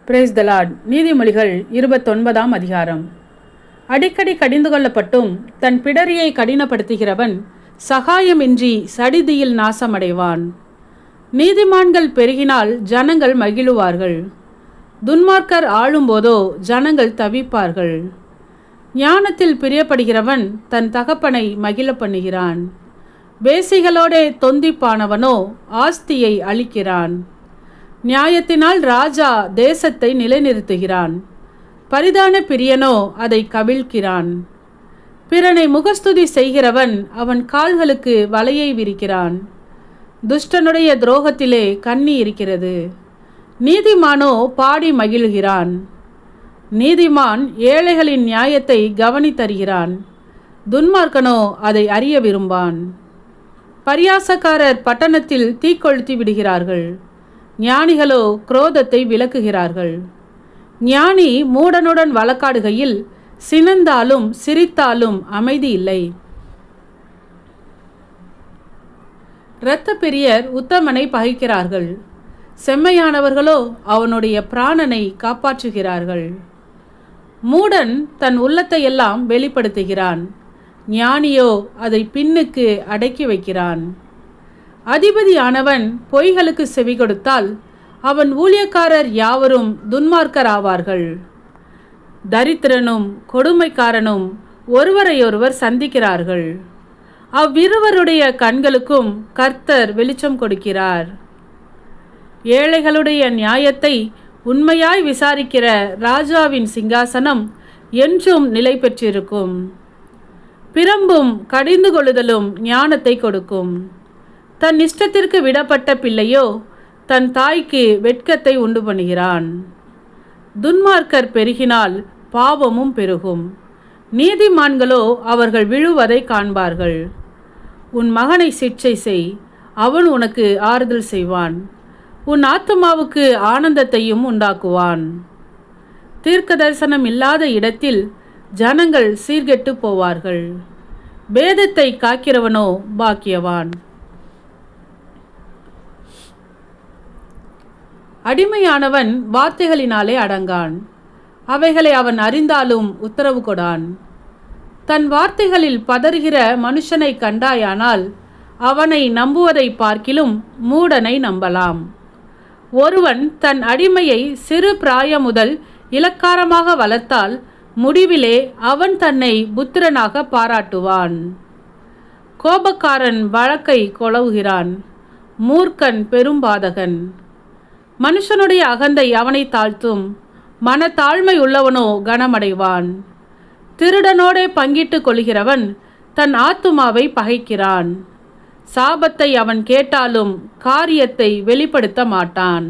Brace த Lord. நீதிமொழிகள் 29ஆம் அதிகாரம். அடிக்கடி கடிந்து கொள்ளப்பட்டும் தன் பிடரியை கடினப்படுத்துகிறவன் சகாயமின்றி சடிதியில் நாசமடைவான். நீதிமான்கள் பெருகினால் ஜனங்கள் மகிழுவார்கள். துன்மார்க்கர் ஆளும்போதோ ஜனங்கள் தவிப்பார்கள். ஞானத்தில் பிரியப்படுகிறவன் தன் தகப்பனை மகிழ பண்ணுகிறான். வேசிகளோடே தொந்திப்பானவனோ ஆஸ்தியை அளிக்கிறான். நியாயத்தினால் ராஜா தேசத்தை நிலைநிறுத்துகிறான். பரிதான பிரியனோ அதை கவிழ்க்கிறான். பிறனை முகஸ்துதி செய்கிறவன் அவன் கால்களுக்கு வலையை விரிக்கிறான். துஷ்டனுடைய துரோகத்திலே கண்ணி இருக்கிறது. நீதிமானோ பாடி மகிழ்கிறான். நீதிமான் ஏழைகளின் நியாயத்தை கவனித்தருகிறான். துன்மார்க்கனோ அதை அறிய விரும்பான். பரியாசக்காரர் பட்டணத்தில் தீக்கொளுத்தி விடுகிறார்கள். ஞானிகளோ குரோதத்தை விலக்குகிறார்கள். ஞானி மூடனுடன் வழக்காடுகையில் சினந்தாலும் சிரித்தாலும் அமைதி இல்லை. இரத்த பிரியர் உத்தமனை பகைக்கிறார்கள். செம்மையானவர்களோ அவனுடைய பிராணனை காப்பாற்றுகிறார்கள். மூடன் தன் உள்ளத்தை எல்லாம் வெளிப்படுத்துகிறான். ஞானியோ அதை பின்னுக்கு அடக்கி வைக்கிறான். அதிபதியானவன் பொய்களுக்கு செவி கொடுத்தால் அவன் ஊழியக்காரர் யாவரும் துன்மார்க்கராவார்கள். தரித்திரனும் கொடுமைக்காரனும் ஒருவரையொருவர் சந்திக்கிறார்கள். அவ்விருவருடைய கண்களுக்கும் கர்த்தர் வெளிச்சம் கொடுக்கிறார். ஏழைகளுடைய நியாயத்தை உண்மையாய் விசாரிக்கிற ராஜாவின் சிங்காசனம் என்றும் நிலை பெற்றிருக்கும். பிரம்பும் கடிந்து கொள்ளுதலும் ஞானத்தை கொடுக்கும். தன் இஷ்டத்திற்கு விடப்பட்ட பிள்ளையோ தன் தாய்க்கு வெட்கத்தை உண்டு பண்ணுகிறான். துன்மார்க்கர் பெருகினால் பாவமும் பெருகும். நீதிமான்களோ அவர்கள் விழுவதை காண்பார்கள். உன் மகனை சிட்சை செய், அவன் உனக்கு ஆறுதல் செய்வான். உன் ஆத்துமாவுக்கு ஆனந்தத்தையும் உண்டாக்குவான். தீர்க்க தரிசனம் இல்லாத இடத்தில் ஜனங்கள் சீர்கெட்டு போவார்கள். பேதத்தை காக்கிறவனோ பாக்கியவான். அடிமையானவன் வார்த்தைகளினாலே அடங்கான். அவைகளை அவன் அறிந்தாலும் உத்தரவு கொடான். தன் வார்த்தைகளில் பதறுகிற மனுஷனை கண்டாயானால் அவனை நம்புவதை பார்க்கிலும் மூடனை நம்பலாம். ஒருவன் தன் அடிமையை சிறு பிராயம் முதல் இலக்காரமாக வளர்த்தால் முடிவிலே அவன் தன்னை புத்திரனாக பாராட்டுவான். கோபக்காரன் வழக்கை கொளவுகிறான். மூர்க்கன் பெரும்பாதகன். மனுஷனுடைய அகந்தை அவனை தாழ்த்தும். மனத்தாழ்மை உள்ளவனோ கனமடைவான். திருடனோடே பங்கிட்டு கொள்கிறவன் தன் ஆத்துமாவை பகைக்கிறான். சாபத்தை அவன் கேட்டாலும் காரியத்தை வெளிப்படுத்த மாட்டான்.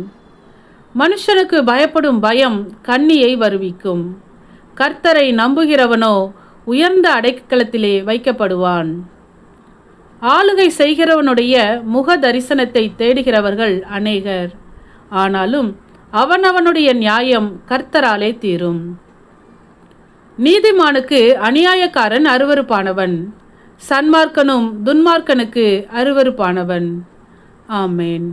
மனுஷனுக்கு பயப்படும் பயம் கண்ணியை வருவிக்கும். கர்த்தரை நம்புகிறவனோ உயர்ந்த அடைக்கலத்திலே வைக்கப்படுவான். ஆளுகை செய்கிறவனுடைய முக தரிசனத்தை தேடுகிறவர்கள் அநேகர். ஆனாலும் அவனவனுடைய நியாயம் கர்த்தராலே தீரும். நீதிமானுக்கு அநியாயக்காரன் அருவருப்பானவன். சன்மார்க்கனும் துன்மார்க்கனுக்கு அருவருப்பானவன். ஆமேன்.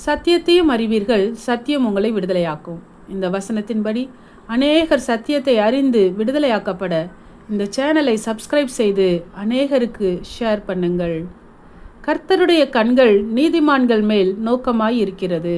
சத்தியத்தையும் அறிவீர்கள், சத்தியம் உங்களை விடுதலையாக்கும். இந்த வசனத்தின்படி அநேகர் சத்தியத்தை அறிந்து விடுதலையாக்கப்பட இந்த சேனலை சப்ஸ்கிரைப் செய்து அநேகருக்கு ஷேர் பண்ணுங்கள். கர்த்தருடைய கண்கள் நீதிமான்கள் மேல் நோக்கமாய் இருக்கிறது.